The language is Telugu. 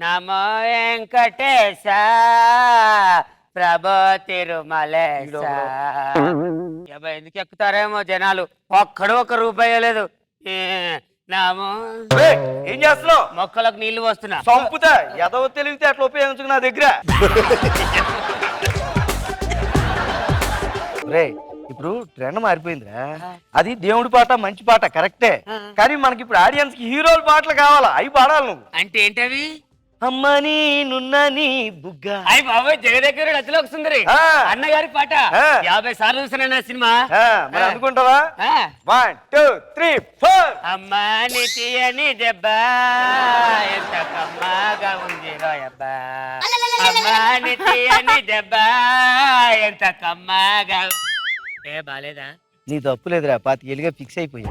నమో వెంకటేశ ప్రభో తిరుమలేశ. ఎందుకు ఎక్కుతారేమో జనాలు, ఒక్కడు ఒక్క రూపాయి లేదు. నామో ఏం చేస్తున్నావు? మొక్కలకు నీళ్లు వస్తున్నా. సంపుతా ఎదవ తెలివితే అట్లా ఉపయోగించుకు నా దగ్గర. రే ఇప్పుడు ట్రెండ్ మారిపోయిందిరా. అది దేవుడి పాట మంచి పాట కరెక్టే, కానీ మనకి ఇప్పుడు ఆడియన్స్ కి హీరోల పాటలు కావాలా, అవి పాడాలి నువ్వు. అంటే ఏంటవి? అమ్మని నున్నని బుగ్గ. అయ్యి బాబాయ్ జగదేశ్వర అతిలో వస్తుంది అన్నగారి పాట. 50 సార్లు చూసిన సినిమా. మరి అనుకుంటావా? 1 2 3 4. అమ్మా నితి అని దెబ్బ ఎంత కమ్మగా ఉంది రోయబ్బా. అమ్మా నితి అని దెబ్బ ఎంత కమ్మగా. బాలేదా? నీ తప్పు లేదురా, 25 ఏళ్ళుగా ఫిక్స్ అయిపోయా.